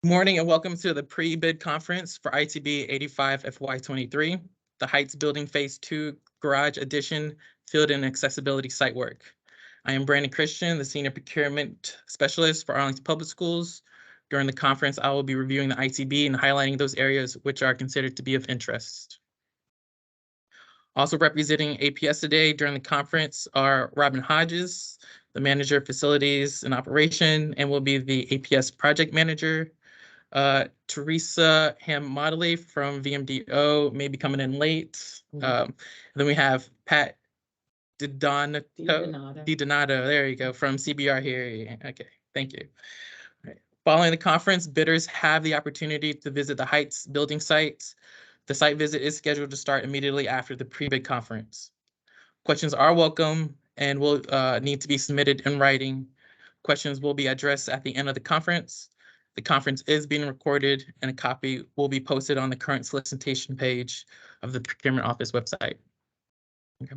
Morning and welcome to the pre-bid conference for ITB 85 FY23, the Heights Building Phase 2 Garage Addition Field and Accessibility Site Work. I am Brandon Christian, the Senior Procurement Specialist for Arlington Public Schools. During the conference, I will be reviewing the ITB and highlighting those areas which are considered to be of interest. Also representing APS today during the conference are Robin Hodges, the Manager of Facilities and Operation, and will be the APS Project Manager. Teresa Ham-Motley from VMDO may be coming in late. Then we have Pat DiDonato, there you go, from CBR here. Okay, thank you. Right. Following the conference, bidders have the opportunity to visit the Heights building sites. The site visit is scheduled to start immediately after the pre-bid conference. Questions are welcome and will need to be submitted in writing. Questions will be addressed at the end of the conference. The conference is being recorded and a copy will be posted on the current solicitation page of the Procurement Office website. Okay.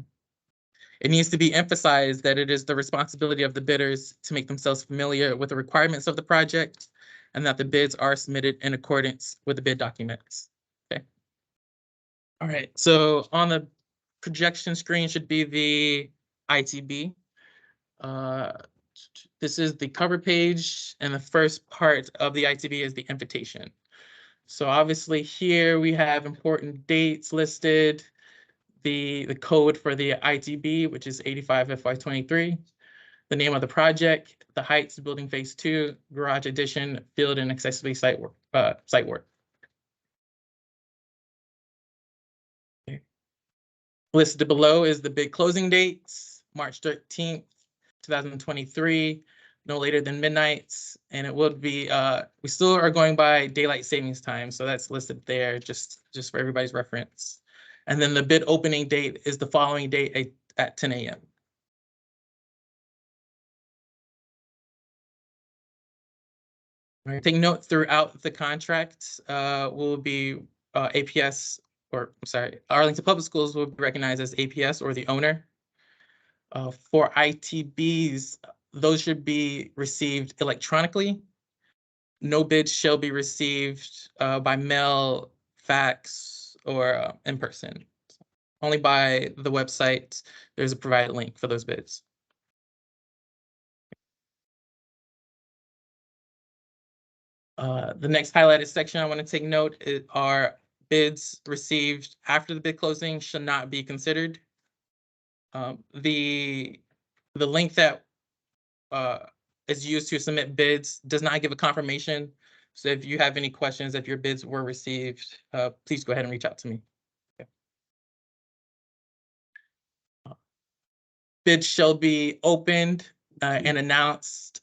It needs to be emphasized that it is the responsibility of the bidders to make themselves familiar with the requirements of the project and that the bids are submitted in accordance with the bid documents. Okay. All right, so on the projection screen should be the ITB. This is the cover page, and the first part of the ITB is the invitation. So obviously here we have important dates listed, the code for the ITB, which is 85 FY23, the name of the project, the Heights Building Phase 2, Garage Addition, Field and Accessibility Site Work. Okay. Listed below is the bid closing dates, March 13th, 2023, no later than midnight, and it would be, we still are going by daylight savings time, so that's listed there just for everybody's reference. And then the bid opening date is the following date at 10 a.m. All right, take note throughout the contract will be APS, or I'm sorry, Arlington Public Schools will be recognized as APS or the owner. For ITBs, those should be received electronically. No bids shall be received by mail, fax, or in person. Only by the website. There's a provided link for those bids. The next highlighted section I want to take note are bids received after the bid closing should not be considered. The link that is used to submit bids does not give a confirmation. So if you have any questions, if your bids were received, please go ahead and reach out to me. Okay. Bids shall be opened and announced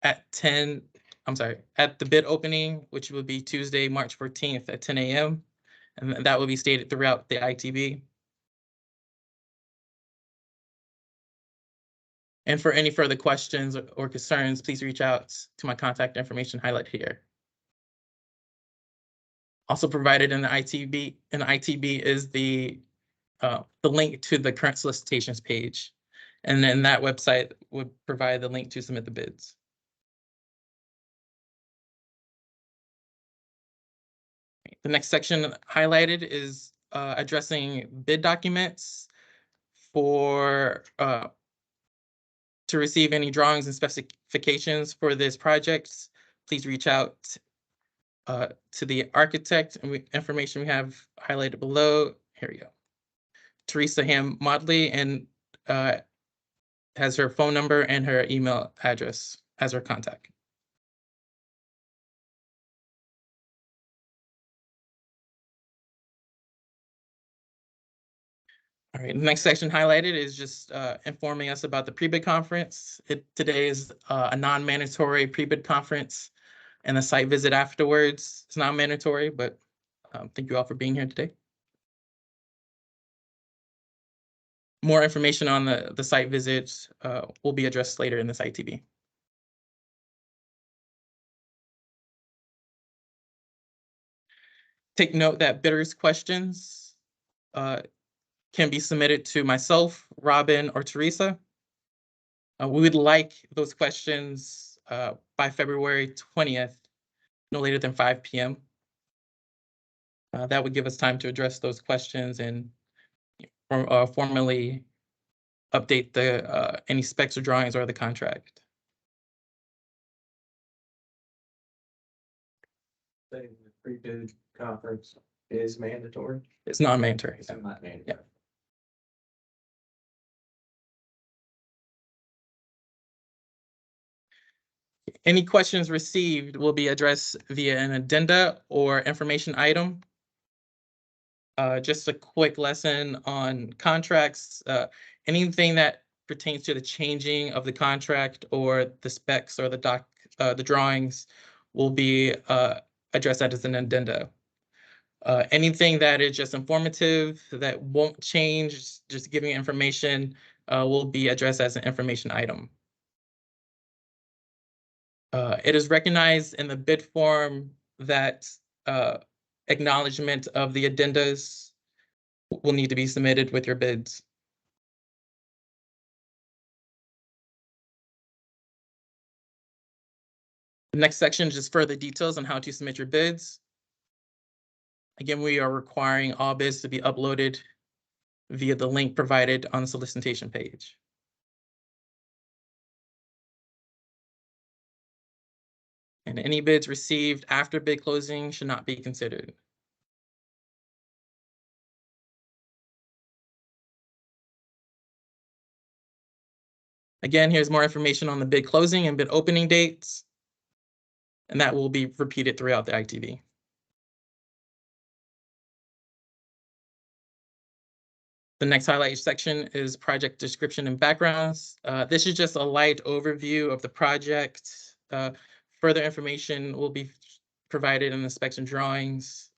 at at the bid opening, which will be Tuesday, March 14th at 10 a.m. And that will be stated throughout the ITB. And for any further questions or concerns, please reach out to my contact information highlighted here. Also provided in the ITB is the link to the current solicitations page. And then that website would provide the link to submit the bids. The next section highlighted is addressing bid documents for to receive any drawings and specifications for this project. Please reach out to the architect, and information we have highlighted below. Here we go. Teresa Ham-Motley, and has her phone number and her email address as her contact. All right, the next section highlighted is just informing us about the pre-bid conference. Today is a non-mandatory pre-bid conference and a site visit afterwards. It's not mandatory, but thank you all for being here today. More information on the site visits will be addressed later in this ITB. Take note that bidders' questions can be submitted to myself, Robin, or Teresa. We would like those questions by February 20th, no later than 5 p.m. That would give us time to address those questions and formally update the any specs or drawings or the contract. The pre-bid conference is mandatory. It's non-mandatory. It's not mandatory. Yeah. Any questions received will be addressed via an addenda or information item. Just a quick lesson on contracts. Anything that pertains to the changing of the contract or the specs or the drawings will be addressed as an addenda. Anything that is just informative that won't change, just giving information, will be addressed as an information item. It is recognized in the bid form that acknowledgement of the addendas will need to be submitted with your bids. The next section is just further details on how to submit your bids. Again, we are requiring all bids to be uploaded via the link provided on the solicitation page. And any bids received after bid closing should not be considered. Again, here's more information on the bid closing and bid opening dates, and that will be repeated throughout the ITB. The next highlight section is project description and backgrounds. This is just a light overview of the project. Further information will be provided in the specs and drawings.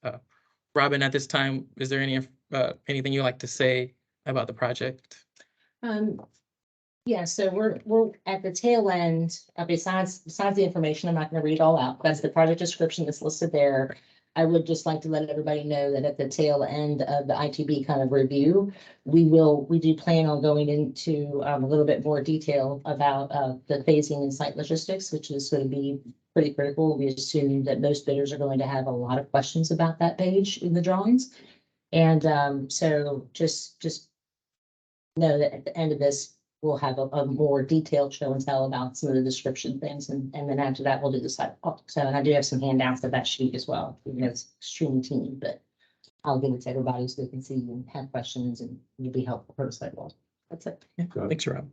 Robin, at this time, is there anything you'd like to say about the project? Yeah, so we're at the tail end. Besides the information, I'm not going to read it all out. That's the project description that's listed there. I would just like to let everybody know that at the tail end of the ITB kind of review, we do plan on going into a little bit more detail about the phasing and site logistics, which is going to be pretty critical. We assume that most bidders are going to have a lot of questions about that page in the drawings. And so just know that at the end of this, we'll have a more detailed show and tell about some of the description things. And then after that, we'll do the sidewalk. So, and I do have some handouts of that sheet as well. You know, it's extremely teeny, but I'll give it to everybody so they can see and have questions and it'll be helpful for the sidewalk. That's it. Yeah, thanks, Rob.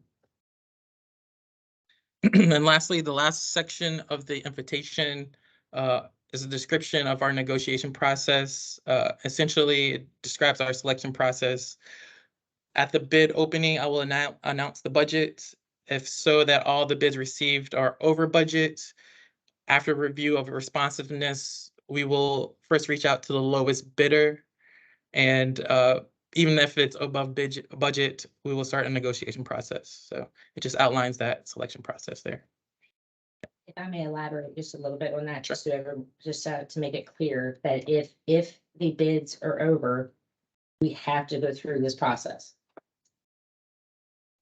And lastly, the last section of the invitation is a description of our negotiation process. Essentially, it describes our selection process. At the bid opening, I will announce the budget. If so, that all the bids received are over budget. After review of responsiveness, we will first reach out to the lowest bidder. And even if it's above budget, we will start a negotiation process. So it just outlines that selection process there. If I may elaborate just a little bit on that, Sure. just to make it clear that if the bids are over, we have to go through this process.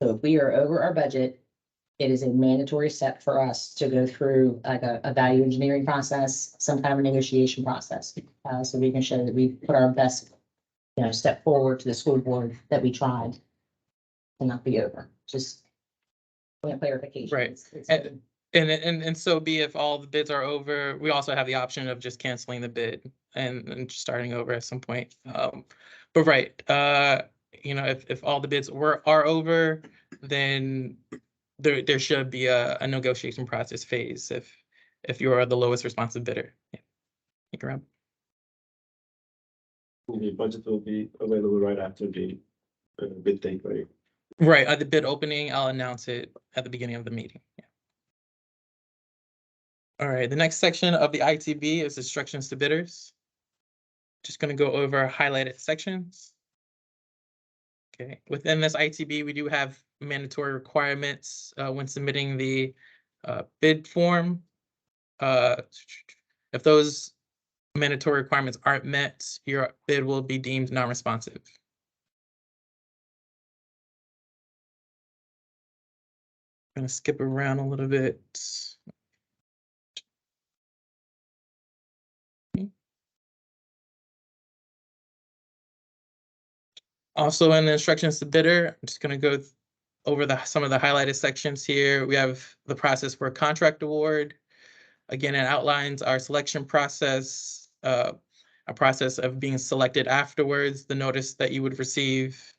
So if we are over our budget, it is a mandatory step for us to go through like a value engineering process, some kind of a negotiation process. So we can show that we put our best, step forward to the school board that we tried to not be over. Just point of clarification. Right. And so be if all the bids are over, we also have the option of just canceling the bid and just starting over at some point. But right, if all the bids are over, then there should be a negotiation process phase if you are the lowest responsive bidder. Yeah. Thank you, Rob. The budget will be available right after the bid date, right? Right, at the bid opening, I'll announce it at the beginning of the meeting. Yeah. All right, the next section of the ITB is instructions to bidders. Just going to go over highlighted sections. Okay, within this ITB, we do have mandatory requirements when submitting the bid form. If those mandatory requirements aren't met, your bid will be deemed non-responsive. I'm going to skip around a little bit. Also in the instructions to bidder, I'm just gonna go over some of the highlighted sections here. We have the process for a contract award. Again, it outlines our selection process, a process of being selected afterwards, the notice that you would receive.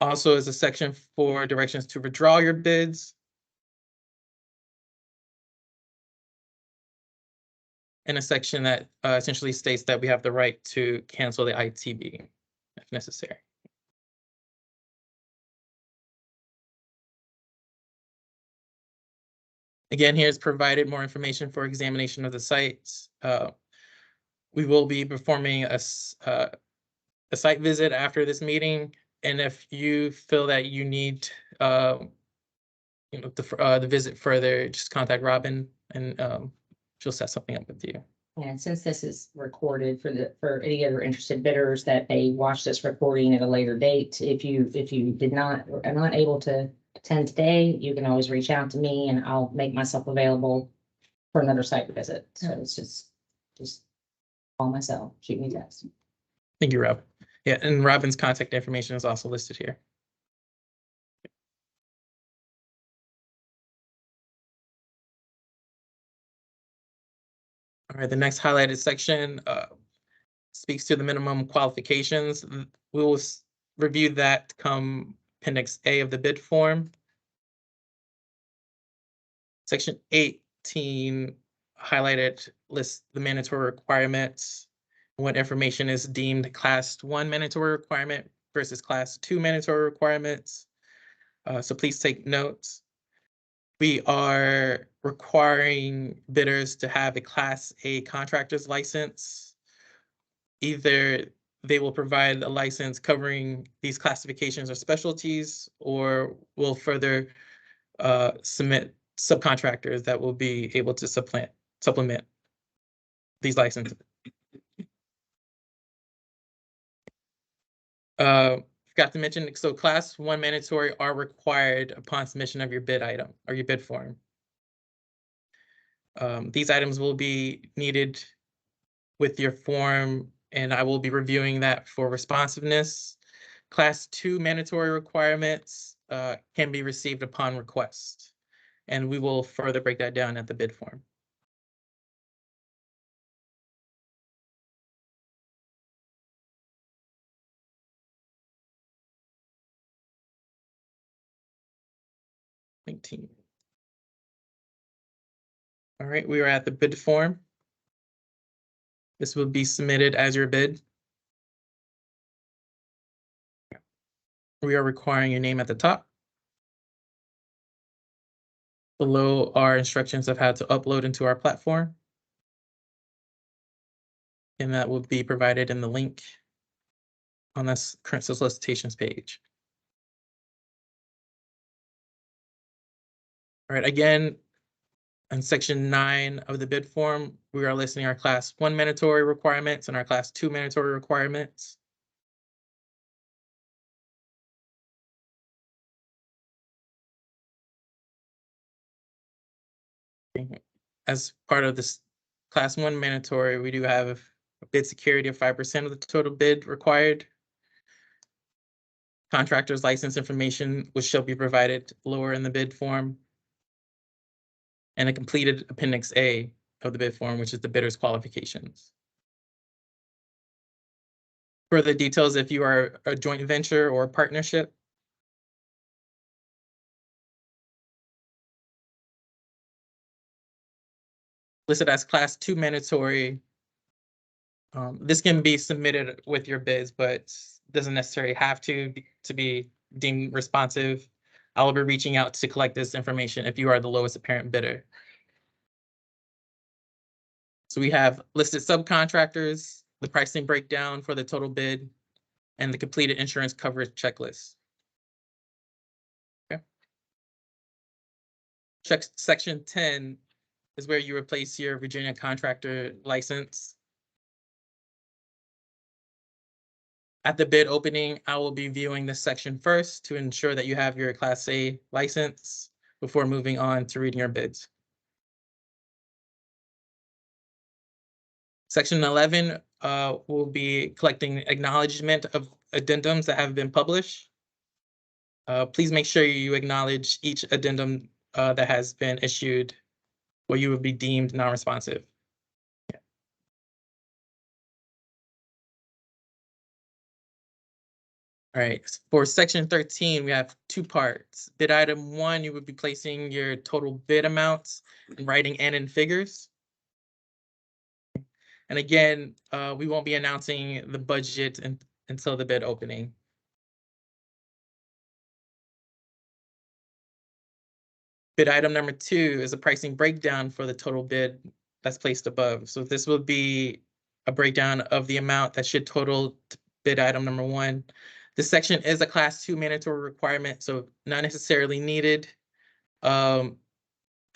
Also is a section for directions to withdraw your bids. And a section that essentially states that we have the right to cancel the ITB if necessary. Again, here's provided more information for examination of the sites. We will be performing a site visit after this meeting. And if you feel that you need the visit further, just contact Robin and she'll set something up with you. And since this is recorded for any other interested bidders that may watch this recording at a later date, if you did not, or are not able to attend today, you can always reach out to me and I'll make myself available for another site visit. So it's just call myself, shoot me a text. Thank you, Rob. Yeah, and Robin's contact information is also listed here. All right, the next highlighted section speaks to the minimum qualifications. We will review that come Appendix A of the bid form. Section 18 highlighted lists the mandatory requirements, what information is deemed Class 1 mandatory requirement versus Class 2 mandatory requirements. So please take notes. We are requiring bidders to have a Class A contractor's license. Either they will provide a license covering these classifications or specialties, or will further submit subcontractors that will be able to supplement these licenses. Forgot to mention, so Class 1 mandatory are required upon submission of your bid item or your bid form. These items will be needed with your form, and I will be reviewing that for responsiveness. Class 2 mandatory requirements can be received upon request, and we will further break that down at the bid form. All right, we are at the bid form. This will be submitted as your bid. We are requiring your name at the top. Below are instructions of how to upload into our platform. And that will be provided in the link on this current solicitations page. All right, again, in section 9 of the bid form, we are listing our Class 1 mandatory requirements and our Class 2 mandatory requirements. As part of this Class 1 mandatory, we do have a bid security of 5% of the total bid required. Contractor's license information, which shall be provided lower in the bid form. And a completed Appendix A of the bid form, which is the bidder's qualifications. Further details if you are a joint venture or a partnership. Listed as Class 2 mandatory. This can be submitted with your bids, but doesn't necessarily have to be deemed responsive. I will be reaching out to collect this information if you are the lowest apparent bidder. So we have listed subcontractors, the pricing breakdown for the total bid, and the completed insurance coverage checklist. Okay. Section 10 is where you replace your Virginia contractor license. At the bid opening, I will be viewing this section first to ensure that you have your Class A license before moving on to reading your bids. Section 11 will be collecting acknowledgement of addendums that have been published. Please make sure you acknowledge each addendum that has been issued or you will be deemed non-responsive. All right, for section 13, we have two parts. Bid item 1, you would be placing your total bid amounts in writing and in figures. And again, we won't be announcing the budget until the bid opening. Bid item number 2 is a pricing breakdown for the total bid that's placed above. So this will be a breakdown of the amount that should total bid item number 1. This section is a class 2 mandatory requirement, so not necessarily needed at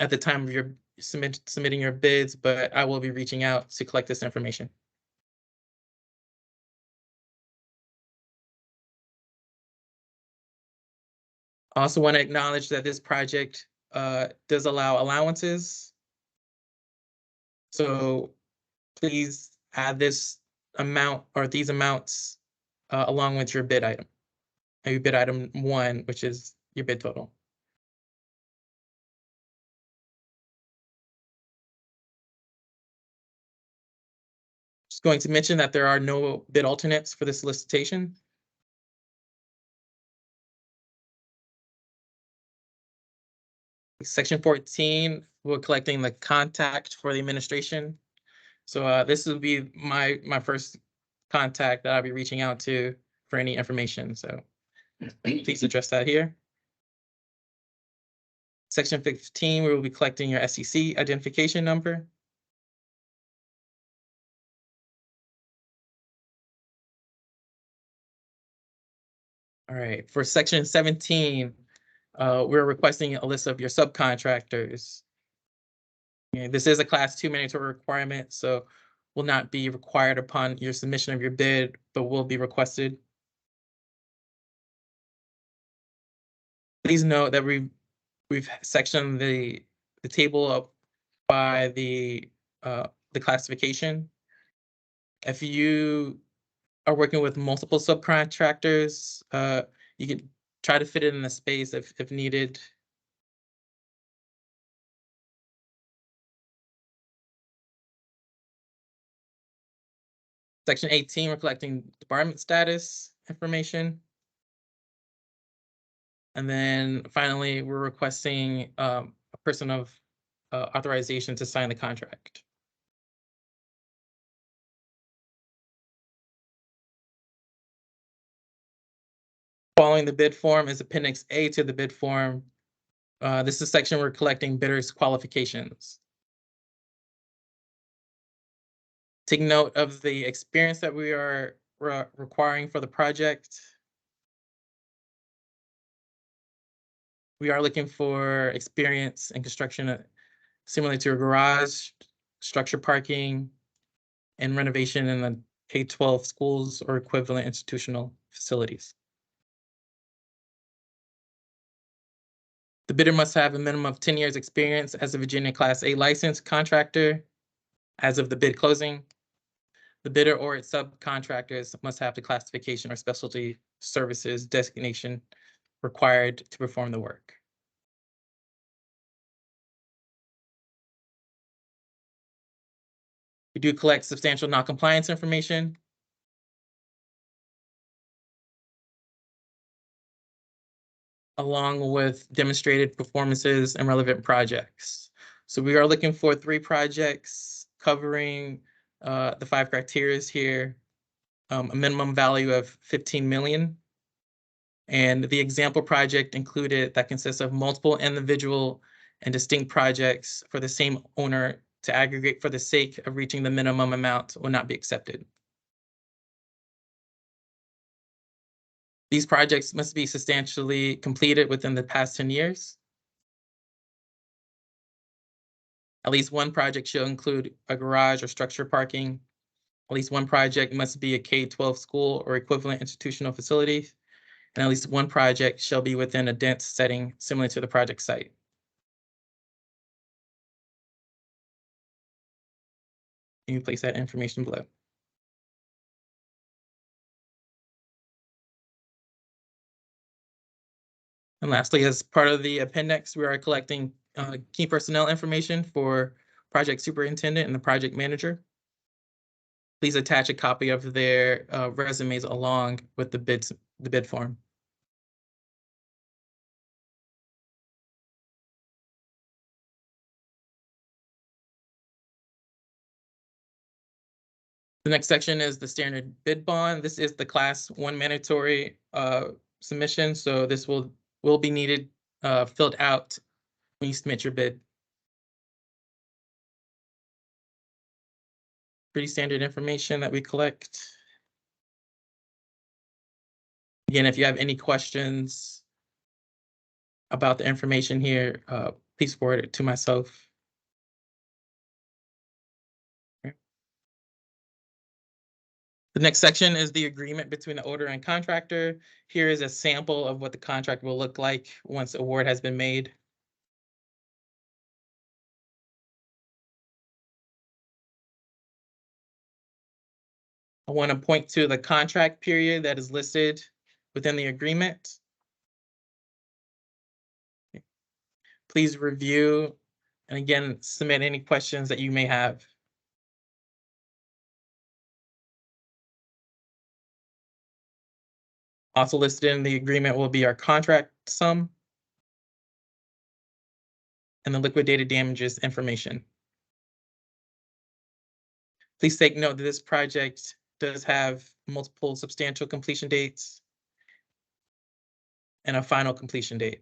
the time of your submitting your bids, but I will be reaching out to collect this information. I also want to acknowledge that this project does allow allowances. So please add this amount or these amounts along with your bid item. Maybe bid item 1, which is your bid total. Just going to mention that there are no bid alternates for this solicitation. Section 14, we're collecting the contact for the administration. So this will be my first contact that I'll be reaching out to for any information. So please address that here. Section 15, we will be collecting your SEC identification number. All right, for section 17, we're requesting a list of your subcontractors. Okay, this is a class 2 mandatory requirement, so will not be required upon your submission of your bid, but will be requested. Please note that we've sectioned the table up by the classification. If you are working with multiple subcontractors, you can try to fit it in the space if needed. Section 18, we're collecting department status information. And then finally, we're requesting a person of authorization to sign the contract. Following the bid form is Appendix A to the bid form. This is section we're collecting bidders' qualifications. Take note of the experience that we are requiring for the project. We are looking for experience in construction similar to a garage, structure parking, and renovation in the K-12 schools or equivalent institutional facilities. The bidder must have a minimum of 10 years experience as a Virginia Class A licensed contractor as of the bid closing. The bidder or its subcontractors must have the classification or specialty services designation required to perform the work. We do collect substantial non-compliance information. Along with demonstrated performances and relevant projects. So we are looking for 3 projects covering the 5 criteria here, a minimum value of 15 million. And the example project included that consists of multiple individual and distinct projects for the same owner to aggregate for the sake of reaching the minimum amount will not be accepted. These projects must be substantially completed within the past 10 years. At least one project shall include a garage or structure parking. At least one project must be a K-12 school or equivalent institutional facility. And at least one project shall be within a dense setting similar to the project site. You place that information below. And lastly, as part of the appendix, we are collecting key personnel information for project superintendent and the project manager. Please attach a copy of their resumes along with the bid form. The next section is the standard bid bond. This is the class 1 mandatory submission, so this will be needed filled out when you submit your bid. Pretty standard information that we collect. Again, if you have any questions about the information here, please forward it to myself. Okay. The next section is the agreement between the owner and contractor. Here is a sample of what the contract will look like once award has been made. I want to point to the contract period that is listed within the agreement. Please review and again, submit any questions that you may have. Also listed in the agreement will be our contract sum and the liquidated damages information. Please take note that this project does have multiple substantial completion dates and a final completion date.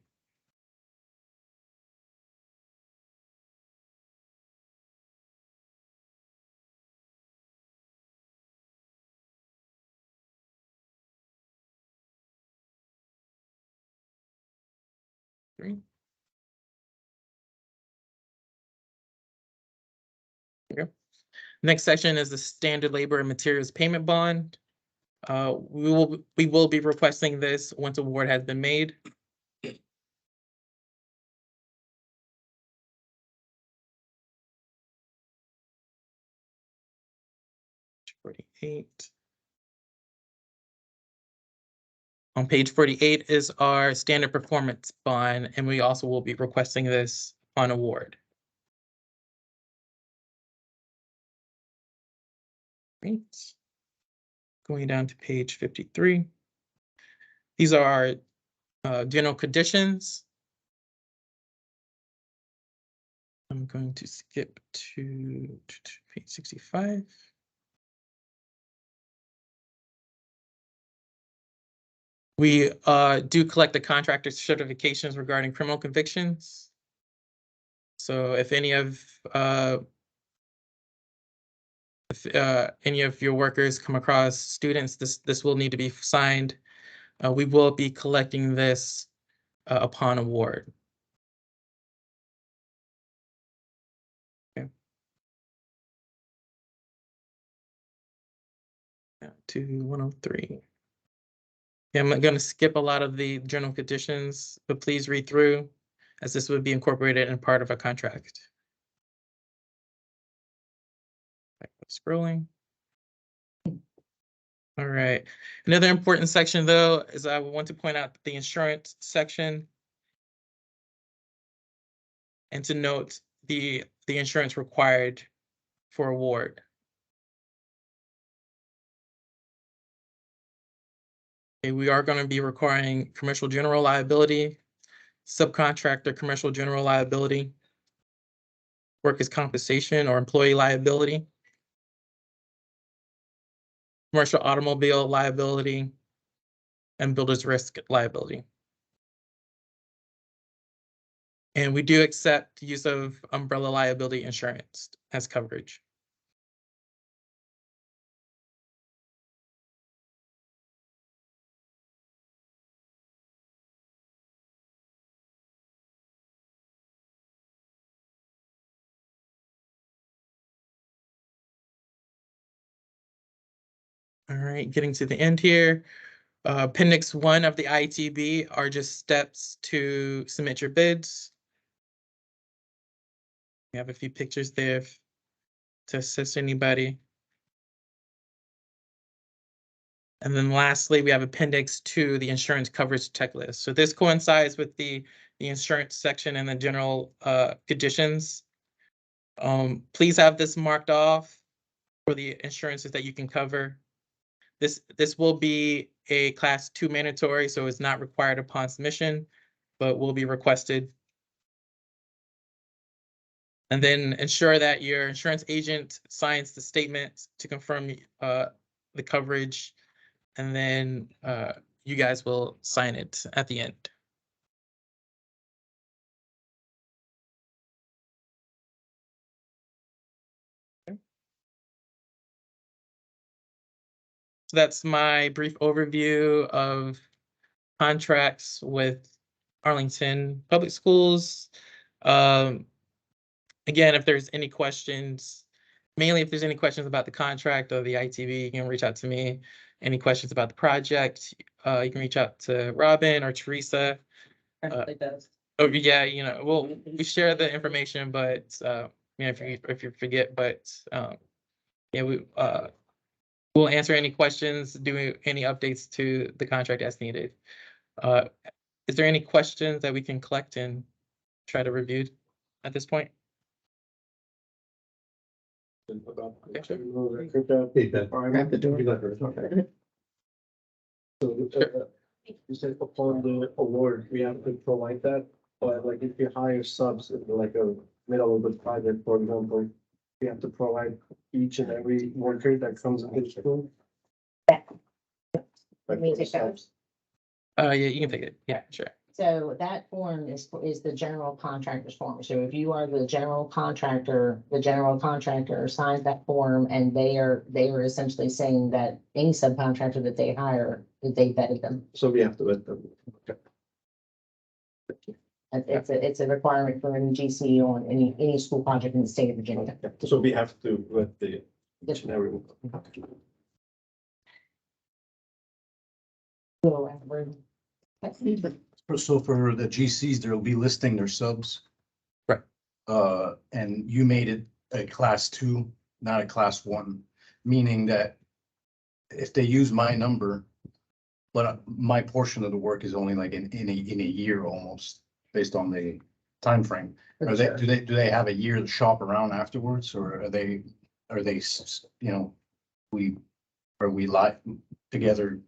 Three. There we go. Next section is the standard labor and materials payment bond. We will be requesting this once award has been made. 48. On page 48 is our standard performance bond, and we also will be requesting this on award. Great. Going down to page 53. These are our general conditions. I'm going to skip to page 65. We do collect the contractor's certifications regarding criminal convictions. So if any of your workers come across students, this will need to be signed. We will be collecting this upon award. Okay. Now to 103. Yeah, I'm going to skip a lot of the general conditions, but please read through as this would be incorporated in part of a contract. Scrolling. All right. Another important section, though, is I want to point out the insurance section and to note the insurance required for award. Okay, we are going to be requiring commercial general liability, subcontractor commercial general liability, workers' compensation or employee liability, commercial automobile liability, and builder's risk liability. And we do accept use of umbrella liability insurance as coverage. All right, getting to the end here. Appendix 1 of the ITB are just steps to submit your bids. We have a few pictures there to assist anybody. And then lastly, we have Appendix 2, the insurance coverage checklist. So this coincides with the insurance section and the general conditions. Please have this marked off for the insurances that you can cover. This will be a Class 2 mandatory, so it's not required upon submission, but will be requested. And then ensure that your insurance agent signs the statement to confirm the coverage. And then you guys will sign it at the end. So that's my brief overview of contracts with Arlington Public Schools. Again, if there's any questions, mainly if there's any questions about the contract or the ITB, you can reach out to me. Any questions about the project, you can reach out to Robin or Teresa. Preferably both. Oh, yeah, well, we share the information, but if you forget, but yeah, we'll answer any questions, do any updates to the contract as needed. Is there any questions that we can collect and try to review at this point? Grab the door. So, you said upon the award, we have to provide that, but like if you hire subs in like a middle of the project, for example, we have to provide each and every worker that comes into the school. Let me take that. Yeah, you can take it. Yeah, sure. So that form is the general contractor's form. So if you are the general contractor signs that form, and they are essentially saying that any subcontractor that they hire, that they vetted them. So we have to let them. Okay. It's a requirement for any GC on any school project in the state of Virginia. So we have to let the each and every one. So for the GCs, there'll be listing their subs. Right. And you made it a class 2, not a class 1, meaning that if they use my number, but my portion of the work is only like in a year almost, based on the time frame. Are they, do they have a year to shop around afterwards, or are they, we live together,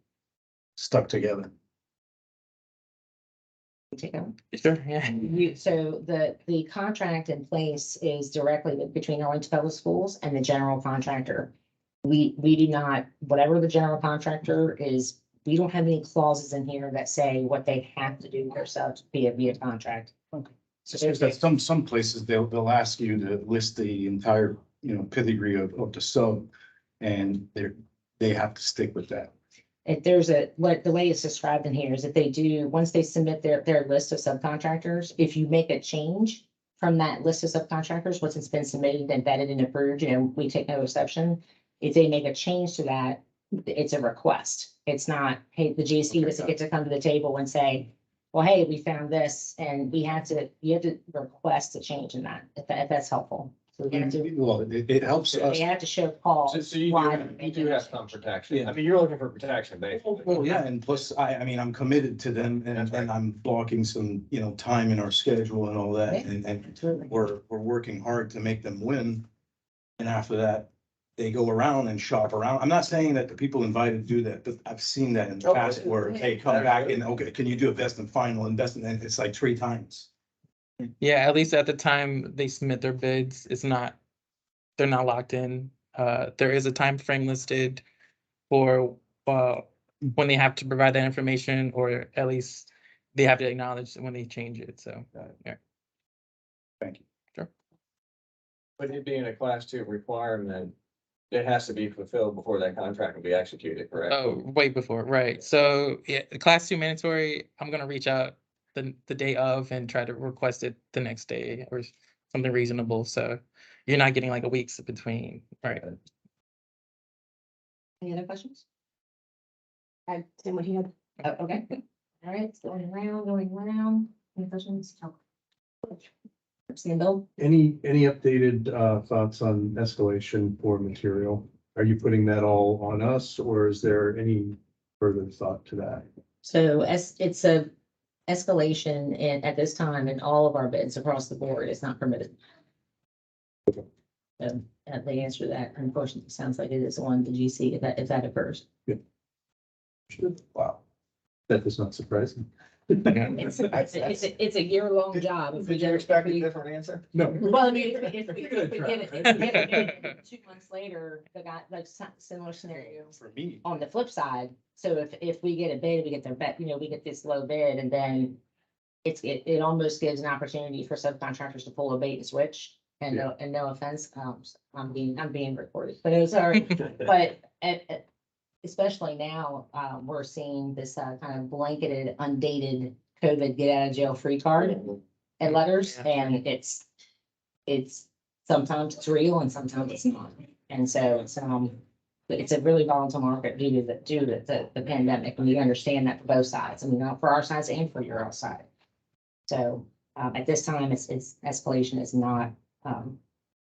stuck together? Sure, yeah. So the contract in place is directly between Arlington Public Schools and the general contractor. We do not, whatever the general contractor is, we don't have any clauses in here that say what they have to do themselves via contract. Okay. Just because that some places they'll ask you to list the entire, pedigree of the sub, and they have to stick with that. If there's the way it's described in here is that they do, once they submit their list of subcontractors, if you make a change from that list of subcontractors, once it's been submitted and vetted and approved, we take no exception. If they make a change to that, it's a request. It's not, hey, the GC doesn't get to come to the table and say, well, hey, we found this, and you have to request a change in that, if that's helpful. So we have to, Well, it helps they us. have to show cause. So you why you do have some protection. Yeah. I mean, you're looking for protection, basically. Well, yeah, and plus, I'm committed to them, and I'm blocking some, time in our schedule and all that, and Absolutely. we're working hard to make them win. And after that, they go around and shop around. I'm not saying that the people invited do that, but I've seen that in the past where, hey, come back and, okay, can you do a best and final and best, and it's like 3 times. Yeah, at least at the time they submit their bids, they're not locked in. There is a time frame listed for when they have to provide that information, or at least they have to acknowledge when they change it. So, yeah. Thank you. Sure. But it being a class 2 requirement, it has to be fulfilled before that contract will be executed, correct? Oh, way before, right? So, yeah, the class 2 mandatory, I'm gonna reach out the day of and try to request it the next day or something reasonable. So you're not getting like a week's between, right? Any other questions? Tim, what he had, Okay. All right, going around. Any questions? Same Bill? Any updated thoughts on escalation for material? Are you putting that all on us, or is there any further thought to that? So it's a escalation at this time in all of our bids across the board is not permitted. So, the answer to that unfortunately sounds like it is on the GC if that occurs. Wow. That is not surprising. It's a year-long job. If we get- if we- different answer? No. Well, I mean, if we You're get gonna it, try, if we get it 2 months later, the guy, like similar scenario. For me, On the flip side, so if we get a bid, we get their bet, we get this low bid and then it almost gives an opportunity for subcontractors to pull a bait and switch. And no offense, I'm being recorded, but it was sorry, but especially now, we're seeing this kind of blanketed, undated COVID get out of jail free card and letters, Yeah. and it's sometimes it's real and sometimes it's not. And so it's a really volatile market due to the pandemic, and we understand that for both sides. I mean, for our sides and for your side. So, at this time, it's escalation is not,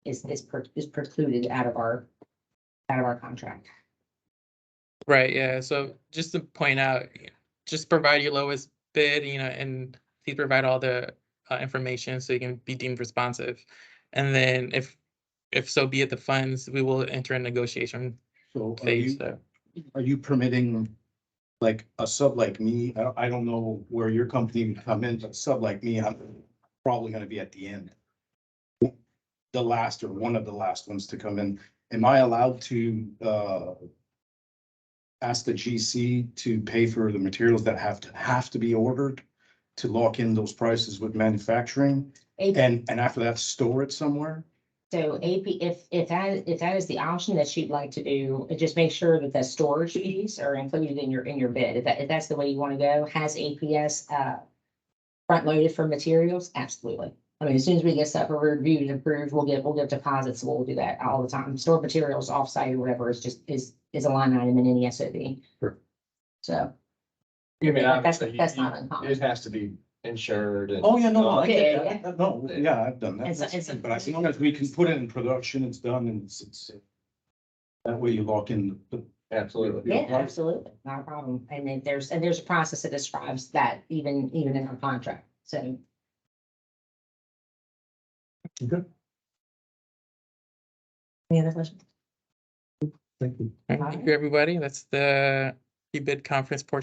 is precluded out of our contract. Right, yeah, so just to point out, just provide your lowest bid, and please provide all the information so you can be deemed responsive. And then if so be it the funds, we will enter a negotiation so phase, so. are you permitting like a sub like me? I don't know where your company would come in, but a sub like me, I'm probably gonna be at the end. The last or one of the last ones to come in. Am I allowed to ask the GC to pay for the materials that have to be ordered to lock in those prices with manufacturing? And after that, store it somewhere? So AP, if that is the option that you'd like to do, just make sure that the storage fees are included in your bid. If that's the way you want to go, has APS front loaded for materials? Absolutely. I mean, as soon as we get stuff reviewed and approved, we'll give deposits. We'll do that all the time. Store materials offsite or whatever is a line item in any SOD. Sure. So. I mean, That's obviously, not uncommon. it has to be insured and. Oh, yeah, no, I Yeah, get that. No, yeah, I've done that. And so- That's and so- fine. But as long as we can put it in production, it's done and it's that way you lock in the. Absolutely. Yeah, absolutely. Not a problem. And then there's a process that describes that even in our contract. So. Good. Any other questions? Thank you. Thank you, everybody. That's the pre-bid conference portion.